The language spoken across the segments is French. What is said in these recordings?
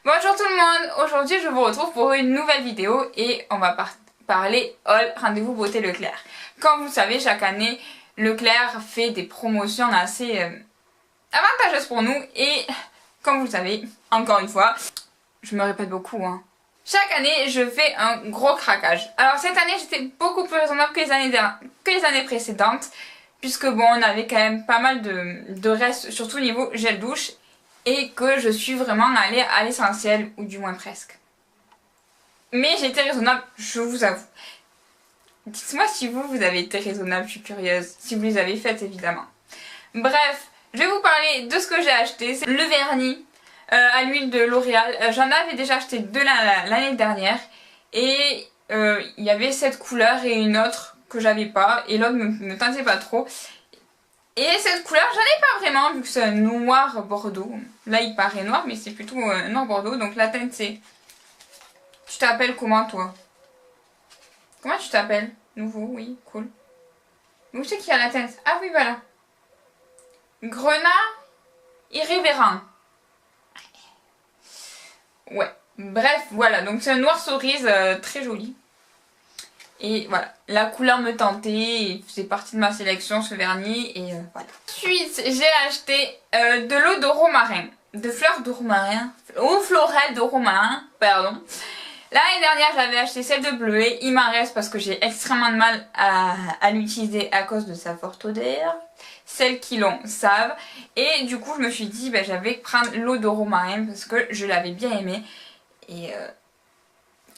Bonjour tout le monde, aujourd'hui je vous retrouve pour une nouvelle vidéo et on va parler haul rendez-vous beauté Leclerc. Comme vous le savez, chaque année Leclerc fait des promotions assez avantageuses pour nous et comme vous le savez, encore une fois, je me répète beaucoup chaque année je fais un gros craquage. Alors cette année j'étais beaucoup plus raisonnable que les années précédentes puisque bon on avait quand même pas mal de restes surtout au niveau gel douche. Et que je suis vraiment allée à l'essentiel, ou du moins presque. Mais j'ai été raisonnable, je vous avoue. Dites-moi si vous avez été raisonnable, je suis curieuse. Si vous les avez faites, évidemment. Bref, je vais vous parler de ce que j'ai acheté. C'est le vernis à l'huile de L'Oréal. J'en avais déjà acheté deux l'année dernière. Et il y avait cette couleur et une autre que j'avais pas. Et l'autre me tentait pas trop. Et cette couleur, j'en ai pas vraiment vu que c'est un noir bordeaux. Là, il paraît noir, mais c'est plutôt noir bordeaux. Donc la teinte, c'est... Tu t'appelles comment, toi? Comment tu t'appelles? Nouveau, oui, cool. Où c'est qu'il y a la teinte? Ah oui, voilà. Grenat irrévérent. Ouais. Bref, voilà. Donc c'est un noir cerise très joli. Et voilà, la couleur me tentait, c'est partie de ma sélection ce vernis et voilà. Ensuite, j'ai acheté de l'eau de romarin, de fleurs de romarin, eau florale de romarin, pardon. L'année dernière, j'avais acheté celle de bleuet, il m'en reste parce que j'ai extrêmement de mal à l'utiliser à cause de sa forte odeur. Celles qui l'ont savent. Et du coup, je me suis dit, j'avais prendre l'eau de romarin parce que je l'avais bien aimée. Et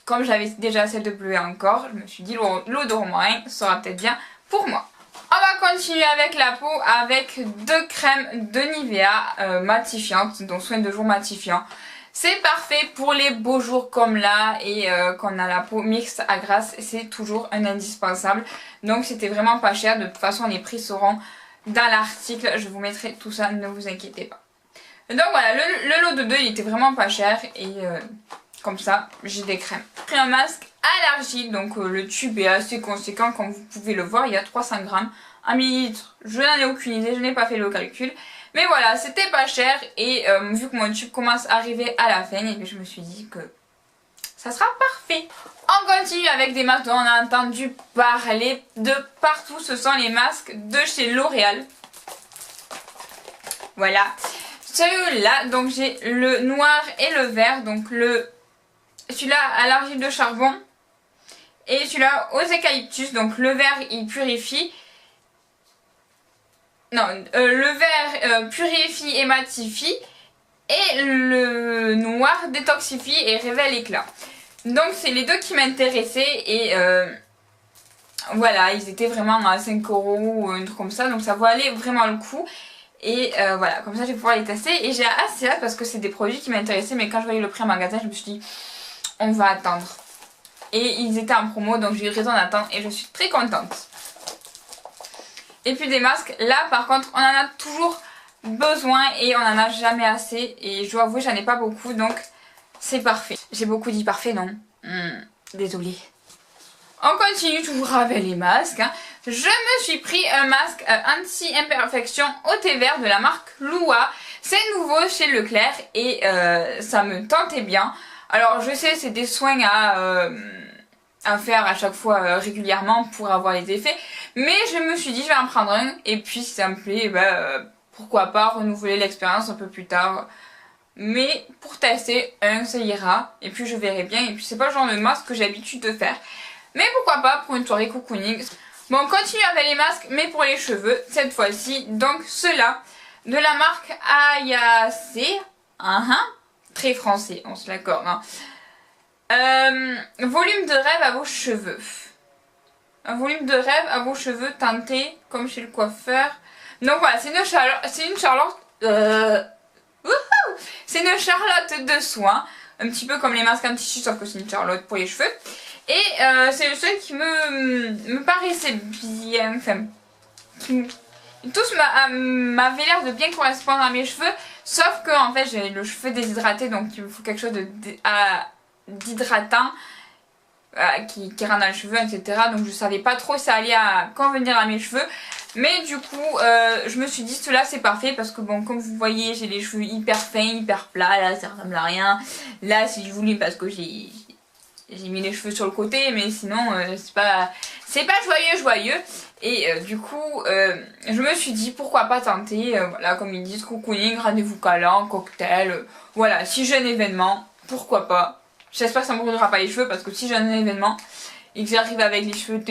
comme j'avais déjà celle de bleuet encore, je me suis dit l'eau de romarin sera peut-être bien pour moi. On va continuer avec la peau avec deux crèmes de Nivea matifiantes, donc soin de jour matifiant. C'est parfait pour les beaux jours comme là et qu'on a la peau mixte à grasse, c'est toujours un indispensable. Donc c'était vraiment pas cher, de toute façon les prix seront dans l'article, je vous mettrai tout ça, ne vous inquiétez pas. Donc voilà, le lot de deux il était vraiment pas cher et... comme ça, j'ai des crèmes. J'ai pris un masque allergique, donc le tube est assez conséquent comme vous pouvez le voir, il y a 300 grammes. 1 millilitre, je n'en ai aucune idée, je n'ai pas fait le calcul. Mais voilà, c'était pas cher et vu que mon tube commence à arriver à la fin, et je me suis dit que ça sera parfait. On continue avec des masques dont on a entendu parler de partout, ce sont les masques de chez L'Oréal. Voilà. Celui-là, donc j'ai le noir et le vert, donc celui-là à l'argile de charbon et celui-là aux eucalyptus. Donc le vert il purifie. Non, le vert purifie et matifie. Et le noir détoxifie et révèle l'éclat. Donc c'est les deux qui m'intéressaient et voilà, ils étaient vraiment à 5 € ou un truc comme ça. Donc ça valait vraiment le coup. Et voilà, comme ça je vais pouvoir les tester. Et j'ai assez hâte parce que c'est des produits qui m'intéressaient. Mais quand je voyais le prix en magasin, je me suis dit... on va attendre. Et ils étaient en promo, donc j'ai eu raison d'attendre et je suis très contente. Et puis des masques, là par contre on en a toujours besoin et on en a jamais assez. Et je dois avouer j'en ai pas beaucoup, donc c'est parfait. J'ai beaucoup dit parfait, non désolée. On continue toujours avec les masques. Je me suis pris un masque anti-imperfection au thé vert de la marque Lua. C'est nouveau chez Leclerc et ça me tentait bien. Alors je sais c'est des soins à faire à chaque fois régulièrement pour avoir les effets. Mais je me suis dit je vais en prendre un et puis si ça me plaît pourquoi pas renouveler l'expérience un peu plus tard. Mais pour tester un ça ira et puis je verrai bien. Et puis c'est pas le genre de masque que j'ai l'habitude de faire. Mais pourquoi pas pour une soirée cocooning. Bon on continue avec les masques mais pour les cheveux cette fois-ci. Donc ceux-là de la marque Ayacé. Très français, on se l'accorde. Volume de rêve à vos cheveux. Un volume de rêve à vos cheveux teintés comme chez le coiffeur. Donc voilà, c'est une charlotte. C'est une charlotte de soin. Un petit peu comme les masques anti-chute, sauf que c'est une charlotte pour les cheveux. Et c'est le seul qui me paraissait bien. Enfin, tous m'avaient l'air de bien correspondre à mes cheveux. Sauf que en fait j'ai le cheveu déshydraté donc il me faut quelque chose d'hydratant. qui rentre dans les cheveux, etc. Donc je savais pas trop si ça allait convenir à mes cheveux. Mais du coup, je me suis dit, cela c'est parfait parce que bon, comme vous voyez, j'ai les cheveux hyper fins, hyper plats. Là, ça ressemble à rien. Là, c'est du voulu parce que j'ai mis les cheveux sur le côté, mais sinon, c'est pas joyeux. Et du coup, je me suis dit, pourquoi pas tenter, voilà, comme ils disent, cocooning, rendez-vous câlin, cocktail. Voilà, si j'ai un événement, pourquoi pas. J'espère que ça me brûlera pas les cheveux parce que si j'ai un événement et que j'arrive avec les cheveux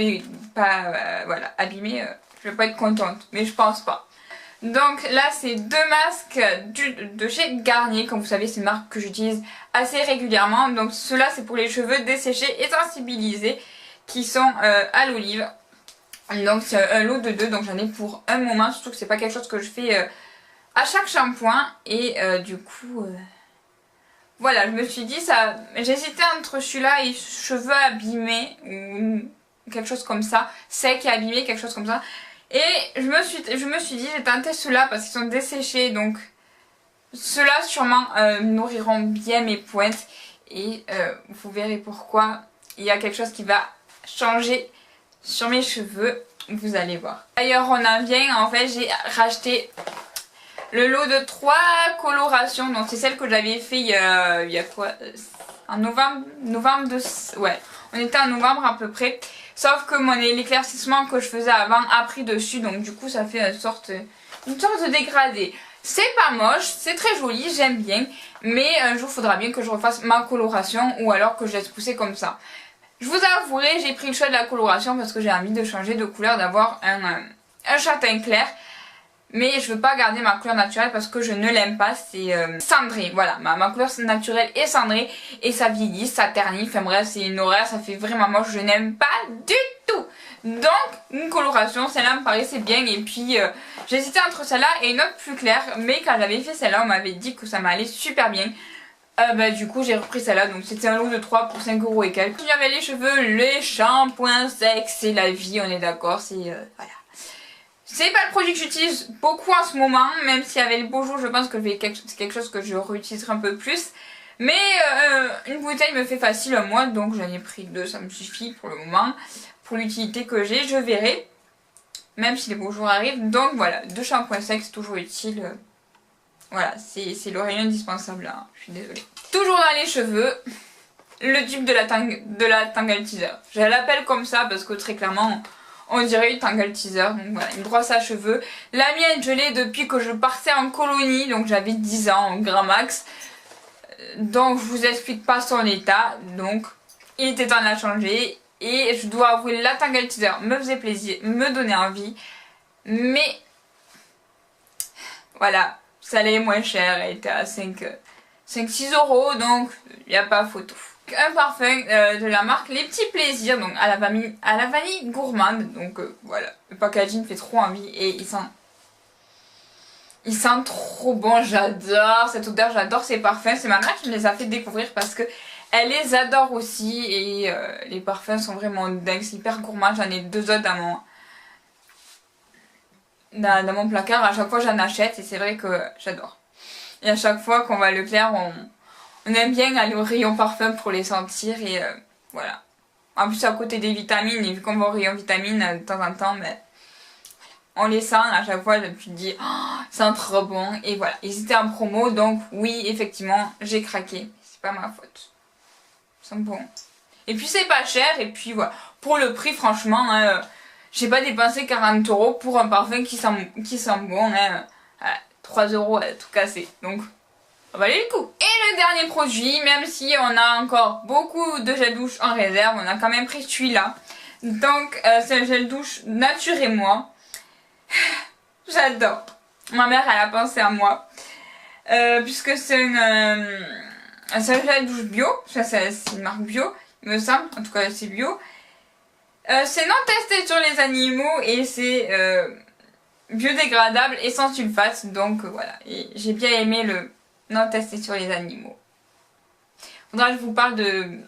pas voilà, abîmés, je vais pas être contente. Mais je pense pas. Donc là c'est deux masques de chez Garnier. Comme vous savez c'est une marque que j'utilise assez régulièrement. Donc ceux-là c'est pour les cheveux desséchés et sensibilisés qui sont à l'olive. Donc c'est un lot de deux, donc j'en ai pour un moment. Surtout que c'est pas quelque chose que je fais à chaque shampoing. Et du coup... voilà, je me suis dit ça. J'hésitais entre celui-là et cheveux abîmés ou quelque chose comme ça, sec et abîmé, quelque chose comme ça. Et je me suis dit, j'ai tenté ceux-là parce qu'ils sont desséchés, donc ceux-là sûrement nourriront bien mes pointes et vous verrez pourquoi il y a quelque chose qui va changer sur mes cheveux, vous allez voir. D'ailleurs on en vient, en fait j'ai racheté le lot de 3 colorations, donc c'est celle que j'avais fait il y a quoi, en novembre ouais, on était en novembre à peu près. Sauf que l'éclaircissement que je faisais avant a pris dessus, donc du coup ça fait une sorte de dégradé. C'est pas moche, c'est très joli, j'aime bien, mais un jour il faudra bien que je refasse ma coloration ou alors que je laisse pousser comme ça. Je vous avouerai, j'ai pris le choix de la coloration parce que j'ai envie de changer de couleur, d'avoir un châtain clair. Mais je veux pas garder ma couleur naturelle parce que je ne l'aime pas, c'est cendré. Voilà, ma couleur naturelle est cendrée et ça vieillit, ça ternit, enfin bref, c'est une horreur, ça fait vraiment moche, je n'aime pas du tout. Donc, une coloration, celle-là me paraissait bien et puis j'hésitais entre celle-là et une autre plus claire. Mais quand j'avais fait celle-là, on m'avait dit que ça m'allait super bien. Du coup j'ai repris celle-là, donc c'était un lot de 3 pour 5 € et quelques. J'avais les cheveux, les shampoings secs, c'est la vie, on est d'accord, c'est voilà. C'est pas le produit que j'utilise beaucoup en ce moment, même si avec le beau jour je pense que c'est quelque chose que je réutiliserai un peu plus. Mais une bouteille me fait facile un mois, donc j'en ai pris 2, ça me suffit pour le moment. Pour l'utilité que j'ai, je verrai, même si les beaux jours arrivent. Donc voilà, 2 shampoings secs c'est toujours utile. Voilà, c'est le rayon indispensable là, je suis désolée. Toujours dans les cheveux, le tube de la Tangle Teezer. Je l'appelle comme ça parce que très clairement... on dirait une Tangle Teezer, donc voilà, une brosse à cheveux. La mienne, je l'ai depuis que je partais en colonie, donc j'avais 10 ans, en grand max. Donc je vous explique pas son état, donc il était temps de la changer. Et je dois avouer, la Tangle Teezer me faisait plaisir, me donnait envie. Mais voilà, ça allait moins cher, elle était à 5-6 €, donc il n'y a pas photo. Un parfum de la marque Les Petits Plaisirs, donc à la vanille gourmande, donc voilà, le packaging fait trop envie et il sent trop bon, j'adore cette odeur, j'adore ces parfums, c'est ma mère qui me les a fait découvrir parce que elle les adore aussi et les parfums sont vraiment dingues, c'est hyper gourmand, j'en ai 2 autres dans mon placard, à chaque fois j'en achète et c'est vrai que j'adore. Et à chaque fois qu'on va à Leclerc, on aime bien aller au rayon parfum pour les sentir et voilà. En plus à côté des vitamines, et vu qu'on va au rayon vitamines de temps en temps, mais on les sent à chaque fois, tu te dis oh, c'est trop bon et voilà. Ils étaient en promo donc oui effectivement j'ai craqué, c'est pas ma faute. Ils sont bons. Et puis c'est pas cher et puis voilà. Pour le prix franchement, j'ai pas dépensé 40 € pour un parfum qui sent bon, 3 € à tout casser. Donc ça valait le coup. Et le dernier produit, même si on a encore beaucoup de gel douche en réserve, on a quand même pris celui-là. Donc c'est un gel douche Nature et Moi. J'adore. Ma mère elle a pensé à moi. Puisque c'est un gel douche bio. C'est une marque bio, il me semble. En tout cas c'est bio. C'est non testé sur les animaux et c'est biodégradable et sans sulfate. Donc voilà. Et j'ai bien aimé le non testé sur les animaux. Faudra que je vous parle de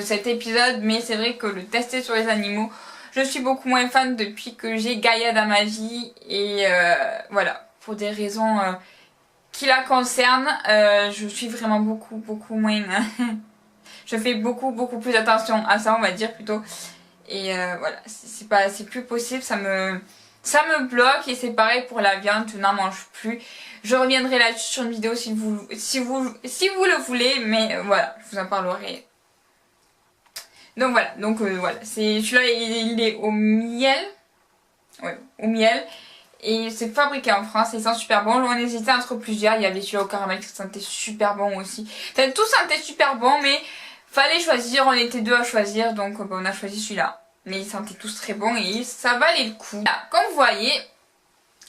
cet épisode, mais c'est vrai que le tester sur les animaux, je suis beaucoup moins fan depuis que j'ai Gaïa dans ma vie et voilà, pour des raisons qui la concernent, je suis vraiment beaucoup moins je fais beaucoup plus attention à ça, on va dire plutôt. Et voilà, c'est plus possible, ça me bloque. Et c'est pareil pour la viande, je n'en mange plus. Je reviendrai là-dessus sur une vidéo si vous le voulez, mais voilà, je vous en parlerai. Donc voilà, celui-là il est au miel. Ouais, au miel. Et c'est fabriqué en France, et il sent super bon. On hésitait entre plusieurs, il y avait celui-là au caramel qui sentait super bon aussi. Enfin, tout sentait super bon, mais fallait choisir, on était deux à choisir, donc on a choisi celui-là. Mais ils sentaient tous très bons et ça valait le coup. Là, comme vous voyez,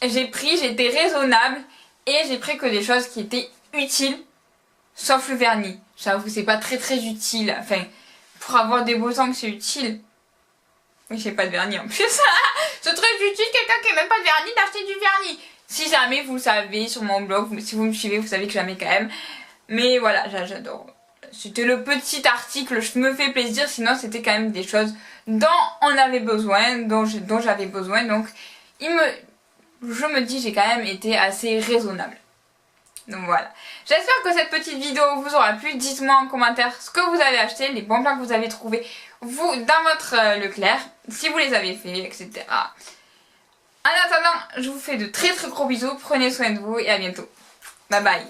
j'étais raisonnable et j'ai pris que des choses qui étaient utiles, sauf le vernis. J'avoue, c'est pas très utile. Enfin, pour avoir des beaux ongles, c'est utile. Oui, j'ai pas de vernis en plus. C'est très utile, quelqu'un qui n'a même pas de vernis, d'acheter du vernis. Si jamais vous le savez sur mon blog, si vous me suivez, vous savez que j'en mets quand même. Mais voilà, j'adore. C'était le petit article, je me fais plaisir, sinon c'était quand même des choses dont on avait besoin, dont j'avais besoin. Donc je me dis, j'ai quand même été assez raisonnable. Donc voilà. J'espère que cette petite vidéo vous aura plu. Dites-moi en commentaire ce que vous avez acheté, les bons plans que vous avez trouvés, vous, dans votre Leclerc, si vous les avez fait, etc. En attendant, je vous fais de très gros bisous. Prenez soin de vous et à bientôt. Bye bye.